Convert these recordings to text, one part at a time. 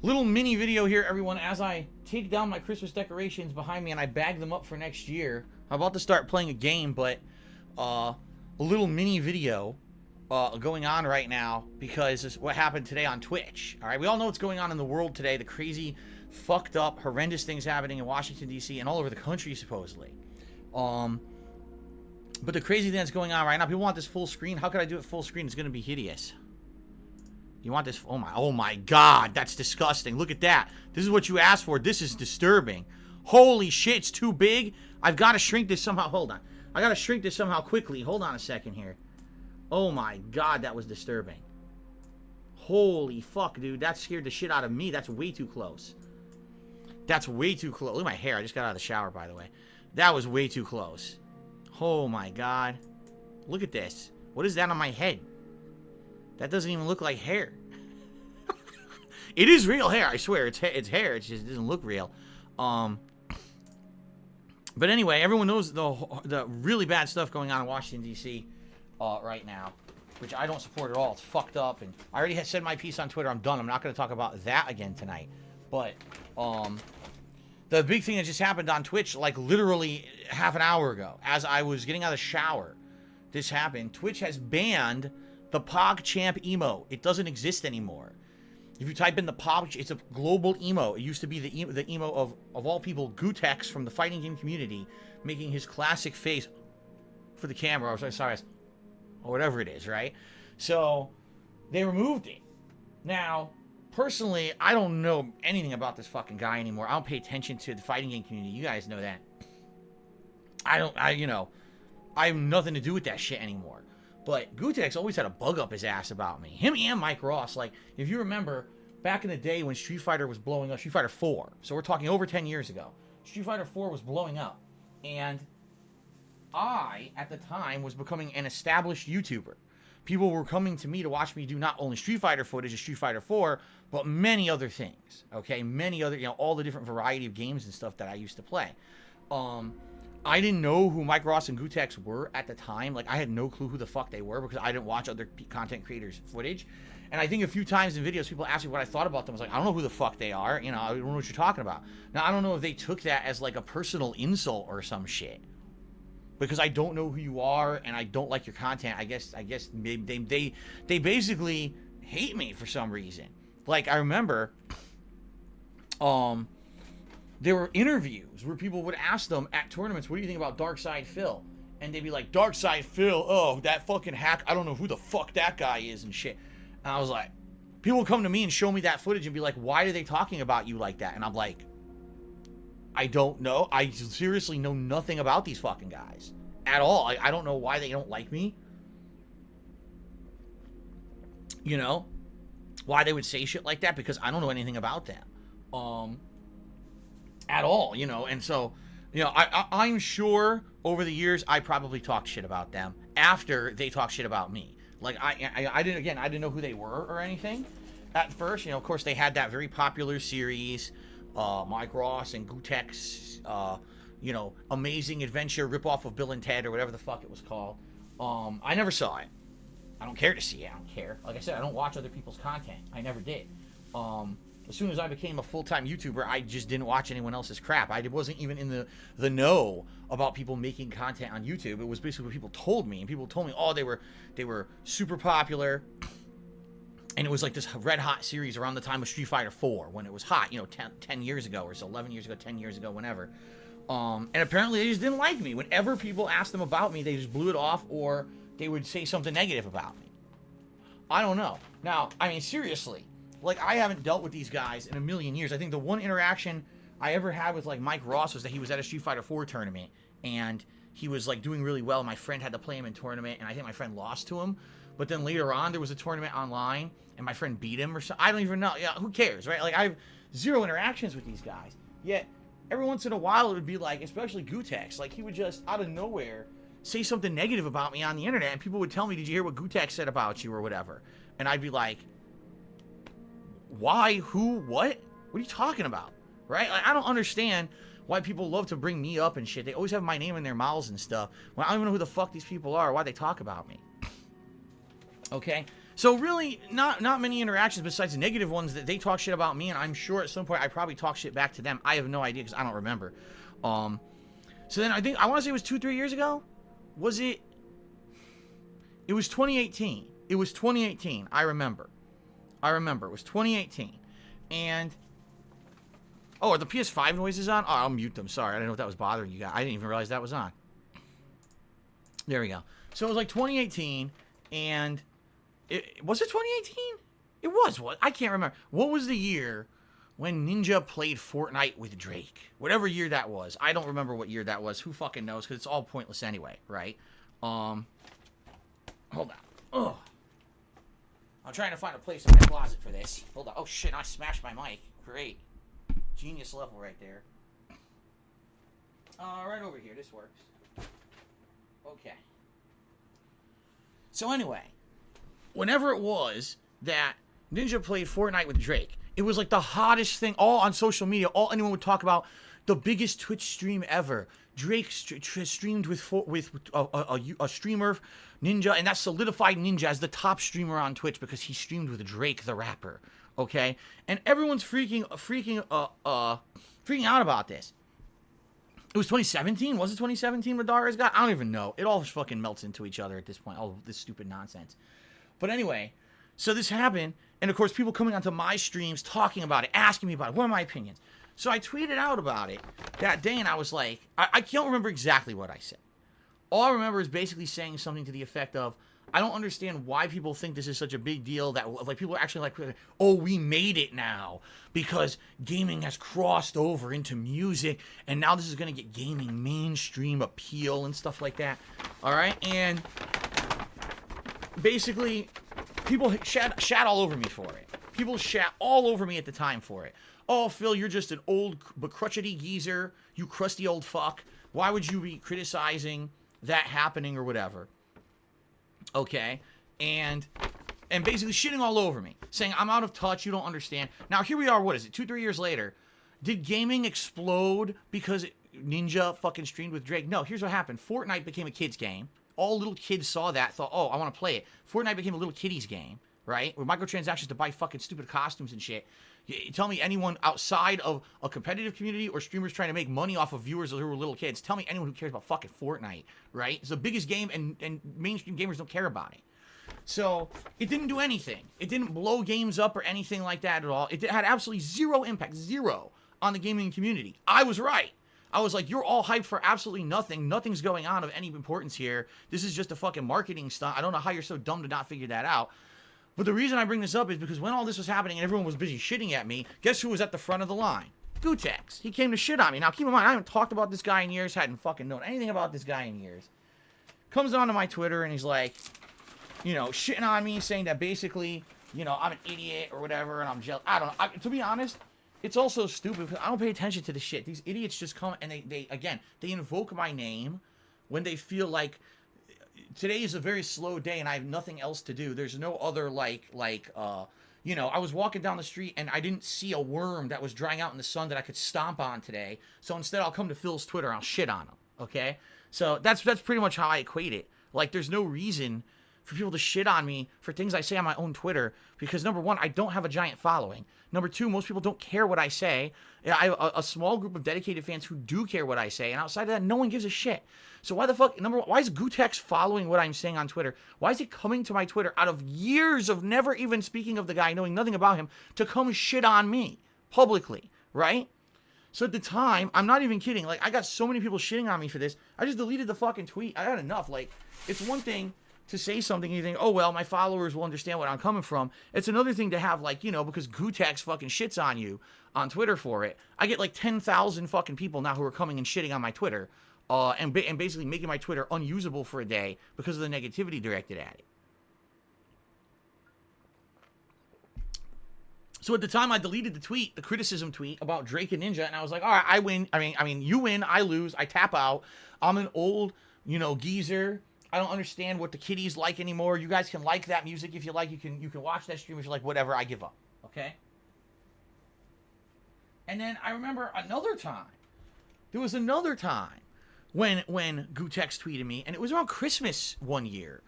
Little mini video here, everyone, as I take down my Christmas decorations behind me and I bag them up for next year. I'm about to start playing a game, but a little mini video going on right now because this is what happened today on Twitch. All right, we all know what's going on in the world today, the crazy, fucked up, horrendous things happening in Washington, D.C. and all over the country, supposedly. But the crazy thing that's going on right now, people want this full screen. How could I do it full screen? It's going to be hideous. You want this? Oh my God, that's disgusting. Look at that. This is what you asked for. This is disturbing. Holy shit, it's too big. I've got to shrink this somehow. Hold on. I got to shrink this somehow quickly. Hold on a second here. Oh my God, that was disturbing. Holy fuck, dude. That scared the shit out of me. That's way too close. That's way too close. Look at my hair. I just got out of the shower, by the way. That was way too close. Oh my God. Look at this. What is that on my head? That doesn't even look like hair. It is real hair, I swear. It's hair. It just doesn't look real. But anyway, everyone knows the really bad stuff going on in Washington, D.C. Right now, which I don't support at all. It's fucked up, and I already had said my piece on Twitter. I'm done. I'm not going to talk about that again tonight. But the big thing that just happened on Twitch, like literally half an hour ago, as I was getting out of the shower, this happened. Twitch has banned the PogChamp emote. It doesn't exist anymore. If you type in the Pog, it's a global emote. It used to be the emote of all people, Gootecks from the fighting game community, making his classic face for the camera, or sorry, or whatever it is, right? So they removed it. Now, personally, I don't know anything about this fucking guy anymore. I don't pay attention to the fighting game community. You guys know that. I have nothing to do with that shit anymore. But Gootecks always had a bug up his ass about me. Him and Mike Ross. Like, if you remember, back in the day when Street Fighter was blowing up, Street Fighter 4, so we're talking over 10 years ago, Street Fighter 4 was blowing up. And I, at the time, was becoming an established YouTuber. People were coming to me to watch me do not only Street Fighter footage of Street Fighter 4, but many other things. Okay? Many other, all the different variety of games and stuff that I used to play. I didn't know who Mike Ross and Gootecks were at the time. Like, I had no clue who the fuck they were because I didn't watch other content creators' footage. And I think a few times in videos, people asked me what I thought about them. I was like, I don't know who the fuck they are. I don't know what you're talking about. Now, I don't know if they took that as, like, a personal insult or some shit. Because I don't know who you are and I don't like your content. I guess they basically hate me for some reason. Like, I remember, there were interviews where people would ask them at tournaments, what do you think about Darkside Phil? And they'd be like, Darkside Phil, oh, that fucking hack, I don't know who the fuck that guy is and shit. And I was like, people would come to me and show me that footage and be like, why are they talking about you like that? And I'm like, I don't know. I seriously know nothing about these fucking guys at all. I don't know why they don't like me. Why they would say shit like that, because I don't know anything about them. At all, and so, I'm sure over the years I probably talked shit about them after they talked shit about me. Like, I didn't know who they were or anything at first. Of course, they had that very popular series, Mike Ross and Gootecks, Amazing Adventure ripoff of Bill and Ted or whatever the fuck it was called. I never saw it. I don't care to see it. I don't care. Like I said, I don't watch other people's content. I never did. As soon as I became a full-time YouTuber, I just didn't watch anyone else's crap. I wasn't even in the know about people making content on YouTube. It was basically what people told me. And people told me, oh, they were super popular. And it was like this red-hot series around the time of Street Fighter 4, when it was hot, 10 years ago, or so 11 years ago, 10 years ago, whenever. And apparently they just didn't like me. Whenever people asked them about me, they just blew it off, or they would say something negative about me. I don't know. Now, I mean, seriously. Like, I haven't dealt with these guys in a million years. I think the one interaction I ever had with, like, Mike Ross was that he was at a Street Fighter 4 tournament, and he was, like, doing really well. My friend had to play him in tournament, and I think my friend lost to him. But then later on, there was a tournament online, and my friend beat him or something. I don't even know. Yeah, who cares, right? Like, I have zero interactions with these guys. Yet, every once in a while, it would be like, especially Gootecks, like, he would just, out of nowhere, say something negative about me on the internet, and people would tell me, did you hear what Gootecks said about you or whatever? And I'd be like, why, who, what are you talking about, right? Like, I don't understand why people love to bring me up and shit. They always have my name in their mouths and stuff. Well, I don't even know who the fuck these people are or why they talk about me. Okay? So really, not many interactions besides the negative ones that they talk shit about me, and I'm sure at some point I probably talk shit back to them. I have no idea because I don't remember. So then I want to say it was 2-3 years ago. Was it? It was 2018. It was 2018. I remember. It was 2018, and oh, are the PS5 noises on? Oh, I'll mute them. Sorry, I didn't know if that was bothering you guys. I didn't even realize that was on. There we go. So it was like 2018, and was it 2018? It was. What? I can't remember. What was the year when Ninja played Fortnite with Drake? Whatever year that was. I don't remember what year that was. Who fucking knows? Because it's all pointless anyway, right? Hold on. Ugh. I'm trying to find a place in my closet for this. Hold on. Oh shit! I smashed my mic. Great. Genius level right there. Right over here. This works. Okay. So anyway, whenever it was that Ninja played Fortnite with Drake, it was like the hottest thing all on social media. All anyone would talk about, the biggest Twitch stream ever. Drake streamed with a streamer, Ninja, and that solidified Ninja as the top streamer on Twitch because he streamed with Drake the rapper. Okay, and everyone's freaking out about this. It was 2017. Was it 2017? Madara's got. I don't even know. It all just fucking melts into each other at this point. All this stupid nonsense. But anyway, so this happened, and of course, people coming onto my streams talking about it, asking me about it. What are my opinions? So I tweeted out about it that day, and I was like, I can't remember exactly what I said. All I remember is basically saying something to the effect of, I don't understand why people think this is such a big deal that like people are actually like, oh, we made it now because gaming has crossed over into music and now this is going to get gaming mainstream appeal and stuff like that. All right. And basically people shat all over me for it. People shat all over me at the time for it. Oh, Phil, you're just an old but crotchety geezer. You crusty old fuck. Why would you be criticizing that happening or whatever? Okay, and basically shitting all over me, saying I'm out of touch, you don't understand. Now here we are, what is it, 2-3 years later? Did gaming explode because Ninja fucking streamed with Drake? No, here's what happened. Fortnite became a kid's game. All little kids saw that, thought, oh, I want to play it. Fortnite became a little kiddies game, right? With microtransactions to buy fucking stupid costumes and shit. You tell me anyone outside of a competitive community or streamers trying to make money off of viewers who are little kids, tell me anyone who cares about fucking Fortnite, right? It's the biggest game and mainstream gamers don't care about it. So it didn't do anything. It didn't blow games up or anything like that at all. It had absolutely zero impact, zero, on the gaming community. I was right. I was like, you're all hyped for absolutely nothing. Nothing's going on of any importance here. This is just a fucking marketing stunt. I don't know how you're so dumb to not figure that out. But the reason I bring this up is because when all this was happening and everyone was busy shitting at me, guess who was at the front of the line? Gootecks. He came to shit on me. Now, keep in mind, I haven't talked about this guy in years, hadn't fucking known anything about this guy in years. Comes onto my Twitter and he's like, you know, shitting on me, saying that basically, you know, I'm an idiot or whatever, and I'm jealous. I don't know. To be honest, it's also stupid because I don't pay attention to this shit. These idiots just come and they invoke my name when they feel like today is a very slow day and I have nothing else to do. There's no other you know, I was walking down the street and I didn't see a worm that was drying out in the sun that I could stomp on today. So instead I'll come to Phil's Twitter and I'll shit on him. Okay? So that's pretty much how I equate it. Like there's no reason for people to shit on me for things I say on my own Twitter because number one, I don't have a giant following. Number two, most people don't care what I say. I have a small group of dedicated fans who do care what I say, and outside of that, no one gives a shit. So why the fuck, number one, why is Gootecks following what I'm saying on Twitter? Why is he coming to my Twitter out of years of never even speaking of the guy, knowing nothing about him, to come shit on me publicly, right? So at the time, I'm not even kidding, like, I got so many people shitting on me for this, I just deleted the fucking tweet. I had enough. Like, it's one thing to say something and you think, oh, well, my followers will understand what I'm coming from. It's another thing to have, like, you know, because Gootecks fucking shits on you on Twitter for it. I get, like, 10,000 fucking people now who are coming and shitting on my Twitter and basically making my Twitter unusable for a day because of the negativity directed at it. So at the time, I deleted the tweet, the criticism tweet about Drake and Ninja, and I was like, all right, I win. I mean, you win, I lose, I tap out. I'm an old, you know, geezer. I don't understand what the kiddies like anymore. You guys can like that music if you like. You can watch that stream if you like. Whatever. I give up. Okay. And then I remember another time. There was another time when Gootecks tweeted me, and it was around Christmas one year.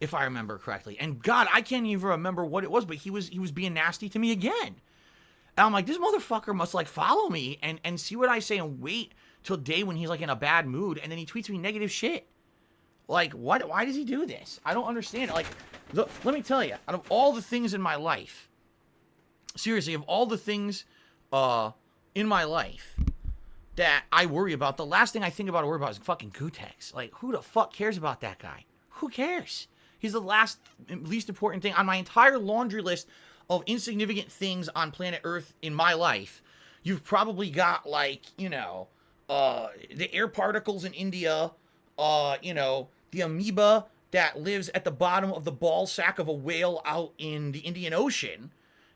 if I remember correctly. And God, I can't even remember what it was, but he was being nasty to me again. And I'm like, this motherfucker must like follow me and see what I say and wait till day when he's like in a bad mood, and then he tweets me negative shit. Like, what? Why does he do this? I don't understand it. Like, let me tell you, out of all the things in my life, seriously, of all the things in my life that I worry about, the last thing I think about or worry about is fucking Gootecks. Like, who the fuck cares about that guy? Who cares? He's the least important thing on my entire laundry list of insignificant things on planet Earth in my life. You've probably got, like, you know, the air particles in India, you know, the amoeba that lives at the bottom of the ball sack of a whale out in the Indian Ocean,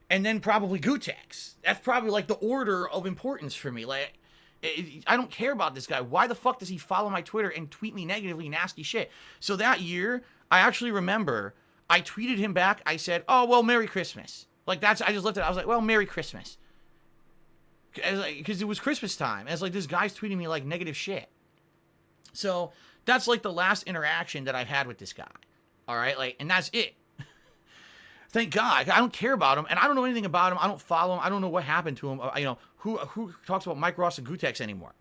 and then probably Gootecks. That's probably, like, the order of importance for me. Like, I don't care about this guy. Why the fuck does he follow my Twitter and tweet me negatively nasty shit? So that year, I actually remember I tweeted him back. I said, oh, well, Merry Christmas. Like, I just left it. I was like, well, Merry Christmas. Because it was Christmas time. And it's like, this guy's tweeting me, like, negative shit. So that's, like, the last interaction that I've had with this guy. All right? Like, and that's it. Thank God. I don't care about him. And I don't know anything about him. I don't follow him. I don't know what happened to him. You know, who talks about Mike Ross and Gootecks anymore?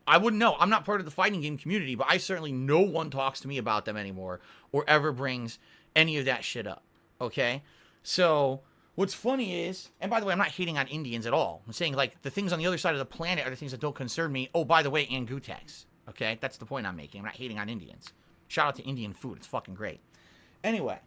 I wouldn't know. I'm not part of the fighting game community, but I certainly, no one talks to me about them anymore or ever brings any of that shit up. Okay? So what's funny is, and by the way, I'm not hating on Indians at all. I'm saying, like, the things on the other side of the planet are the things that don't concern me. Oh, by the way, and Gootecks. Okay? That's the point I'm making. I'm not hating on Indians. Shout out to Indian food. It's fucking great. Anyway,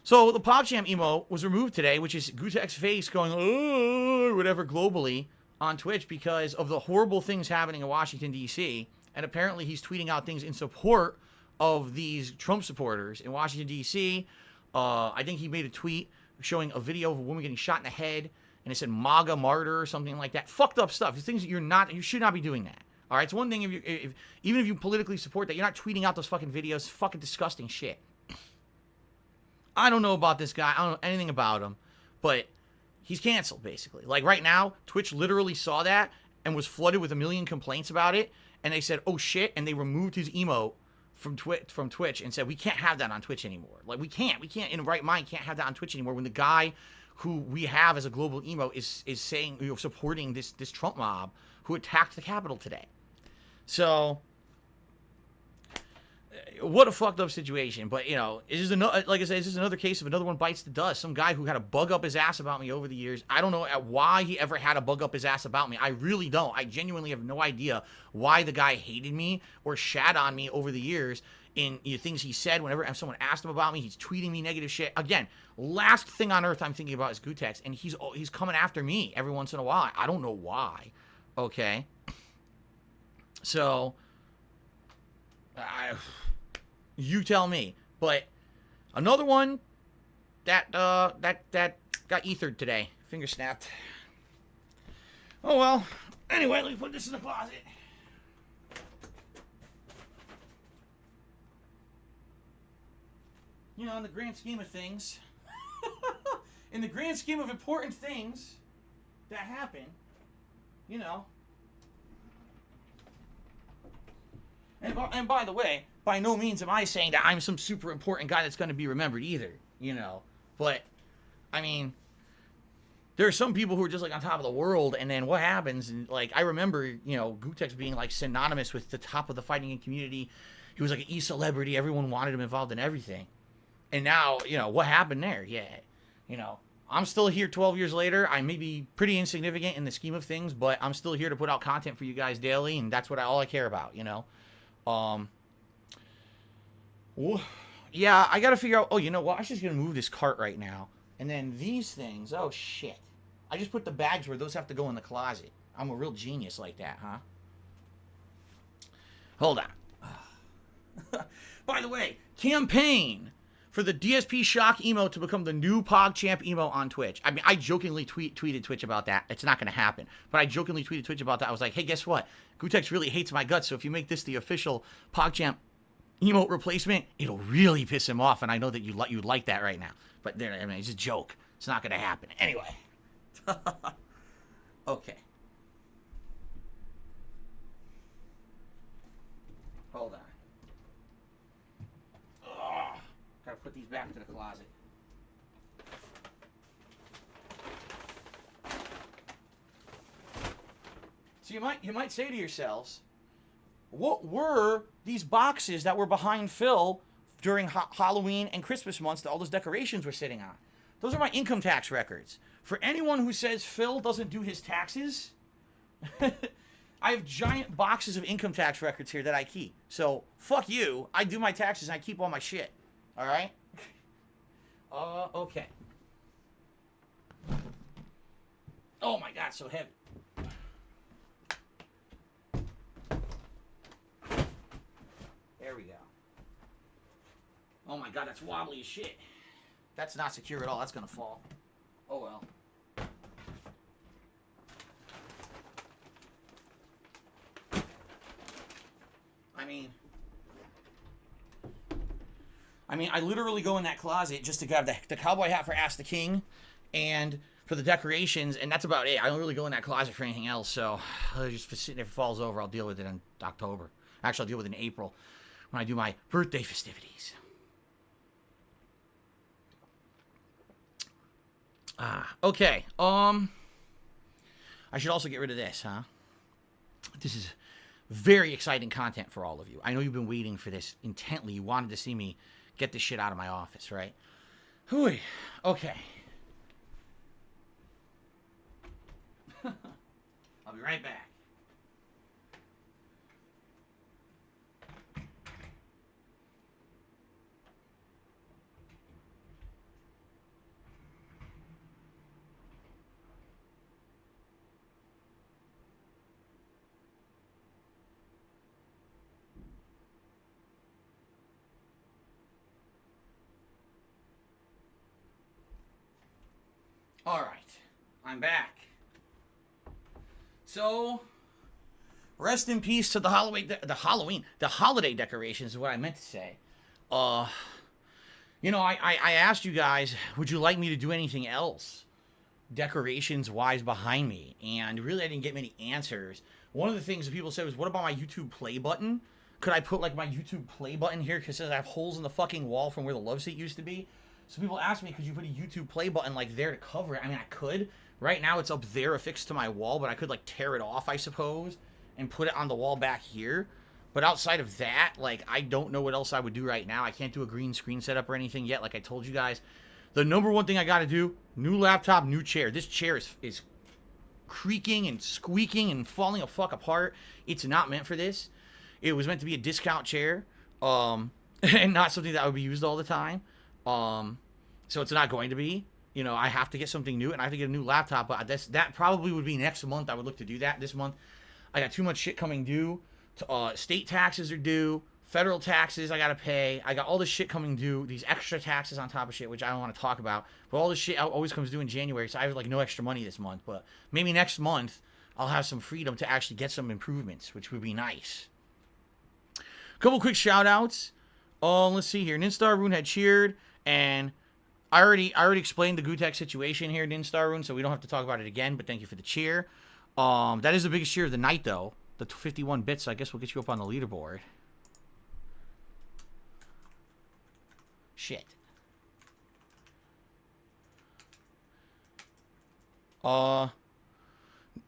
so the PogChamp emo was removed today, which is Gootecks' face going, oh, whatever, globally on Twitch because of the horrible things happening in Washington, D.C., and apparently he's tweeting out things in support of these Trump supporters in Washington, D.C. I think he made a tweet showing a video of a woman getting shot in the head, and it said MAGA martyr or something like that. Fucked up stuff. These things that you should not be doing that. All right, it's one thing even if you politically support that, you're not tweeting out those fucking videos. Fucking disgusting shit. I don't know about this guy. I don't know anything about him, but he's canceled, basically. Like, right now, Twitch literally saw that and was flooded with a million complaints about it, and they said, oh, shit, and they removed his emote from Twitch and said, we can't have that on Twitch anymore. Like, we can't, in a right mind, can't have that on Twitch anymore when the guy who we have as a global emo is saying, you know, supporting this Trump mob who attacked the Capitol today. So what a fucked up situation. But, you know, it's just another, like I said, it's just another case of another one bites the dust. Some guy who had a bug up his ass about me over the years. I don't know why he ever had a bug up his ass about me. I really don't. I genuinely have no idea why the guy hated me or shat on me over the years in things he said. Whenever someone asked him about me, he's tweeting me negative shit. Again, last thing on earth I'm thinking about is Gootecks, and he's coming after me every once in a while. I don't know why. Okay. So, you tell me. But another one that got ethered today. Finger snapped. Oh well. Anyway, let me put this in the closet. You know, in the grand scheme of things, in the grand scheme of important things that happen, you know. And by the way, by no means am I saying that I'm some super important guy that's going to be remembered either, you know. But, I mean, there are some people who are just, like, on top of the world, and then what happens, and, like, I remember, you know, Gootecks being, like, synonymous with the top of the fighting game community. He was, like, an e-celebrity. Everyone wanted him involved in everything. And now, you know, what happened there? Yeah, you know, I'm still here 12 years later. I may be pretty insignificant in the scheme of things, but I'm still here to put out content for you guys daily, and that's all I care about, you know. Yeah, I gotta figure out, oh, you know what, I'm just gonna move this cart right now, and then these things, oh, shit. I just put the bags where those have to go in the closet. I'm a real genius like that, huh? Hold on. By the way, campaign for the DSP Shock emo to become the new PogChamp emo on Twitch. I mean, I jokingly tweeted Twitch about that. It's not going to happen. But I jokingly tweeted Twitch about that. I was like, hey, guess what? Gootecks really hates my guts, so if you make this the official PogChamp emote replacement, it'll really piss him off, and I know that you'd like that right now. But there, I mean, it's a joke. It's not going to happen. Anyway. Okay. Hold on. gotta put these back into the closet. So you might say to yourselves, what were these boxes that were behind Phil during Halloween and Christmas months that all those decorations were sitting on? Those are my income tax records. For anyone who says Phil doesn't do his taxes, I have giant boxes of income tax records here that I keep. So, fuck you. I do my taxes and I keep all my shit. Alright? Okay. Oh my god, so heavy. There we go. Oh my god, that's wobbly as shit. That's not secure at all. That's gonna fall. Oh well. I mean, I literally go in that closet just to grab the cowboy hat for Ask the King and for the decorations, and that's about it. I don't really go in that closet for anything else, so just sitting there, if it falls over, I'll deal with it in October. Actually, I'll deal with it in April when I do my birthday festivities. Okay. I should also get rid of this, huh? This is very exciting content for all of you. I know you've been waiting for this intently. You wanted to see me get this shit out of my office, right? Hooey. Okay. I'll be right back. All right, I'm back. So, rest in peace to the holiday decorations is what I meant to say. You know, I asked you guys, would you like me to do anything else decorations-wise behind me? And really, I didn't get many answers. One of the things that people said was, what about my YouTube play button? Could I put, like, my YouTube play button here because I have holes in the fucking wall from where the love seat used to be? So people asked me, could you put a YouTube play button, like, there to cover it? I mean, I could. Right now, it's up there affixed to my wall, but I could, like, tear it off, I suppose, and put it on the wall back here. But outside of that, like, I don't know what else I would do right now. I can't do a green screen setup or anything yet, like I told you guys. The number one thing I got to do, new laptop, new chair. This chair is creaking and squeaking and falling the fuck apart. It's not meant for this. It was meant to be a discount chair, and not something that would be used all the time. So it's not going to be. You know, I have to get something new, and I have to get a new laptop, but that probably would be next month. I would look to do that. This month, I got too much shit coming due. State taxes are due. Federal taxes I gotta pay. I got all this shit coming due. These extra taxes on top of shit, which I don't want to talk about. But all this shit always comes due in January, so I have, like, no extra money this month. But maybe next month, I'll have some freedom to actually get some improvements, which would be nice. Couple quick shout-outs. Let's see here. Ninstar Rune had cheered, and I already explained the Gootecks situation here, Ninstar Rune, so we don't have to talk about it again, but thank you for the cheer. That is the biggest cheer of the night, though. The 51 bits, so I guess we'll get you up on the leaderboard. Shit. And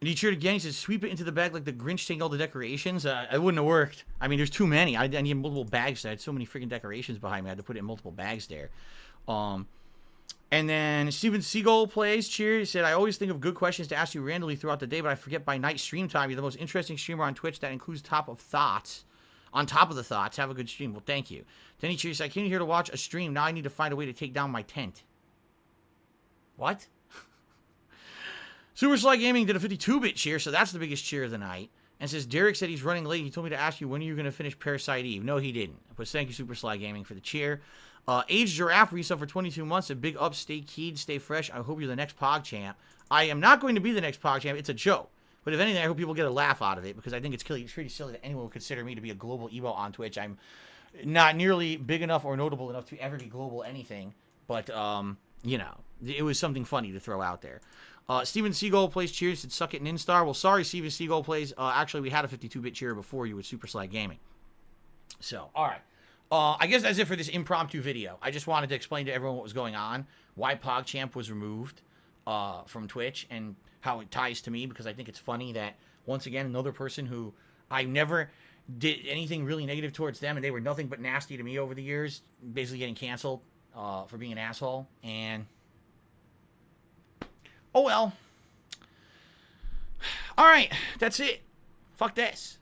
he cheered again. He says, sweep it into the bag like the Grinch taking all the decorations. It wouldn't have worked. I mean, there's too many. I need multiple bags. I had so many freaking decorations behind me. I had to put it in multiple bags there. And then Steven Seagull plays. Cheers. He said, I always think of good questions to ask you randomly throughout the day, but I forget by night stream time. You're the most interesting streamer on Twitch that includes top of thoughts. On top of the thoughts. Have a good stream. Well, thank you. Then he cheers. I came here to watch a stream. Now I need to find a way to take down my tent. What? Super Sly Gaming did a 52-bit cheer, so that's the biggest cheer of the night. And says, Derek said he's running late. He told me to ask you, when are you going to finish Parasite Eve? No, he didn't. But thank you, Super Sly Gaming, for the cheer. Aged Giraffe resub for 22 months. A big up, stay keyed, stay fresh. I hope you're the next PogChamp. I am not going to be the next PogChamp. It's a joke. But if anything, I hope people get a laugh out of it, because I think it's pretty silly that anyone would consider me to be a global Evo on Twitch. I'm not nearly big enough or notable enough to ever be global anything. But, you know, it was something funny to throw out there. Steven Seagull plays cheers. Said, suck it, Ninstar. Well, sorry, Steven Seagull plays. Actually, we had a 52-bit cheer before you with Super Sly Gaming. So, all right. I guess that's it for this impromptu video. I just wanted to explain to everyone what was going on, why PogChamp was removed from Twitch, and how it ties to me, because I think it's funny that, once again, another person who I never did anything really negative towards them, and they were nothing but nasty to me over the years, basically getting canceled for being an asshole. And oh well. All right, that's it. Fuck this.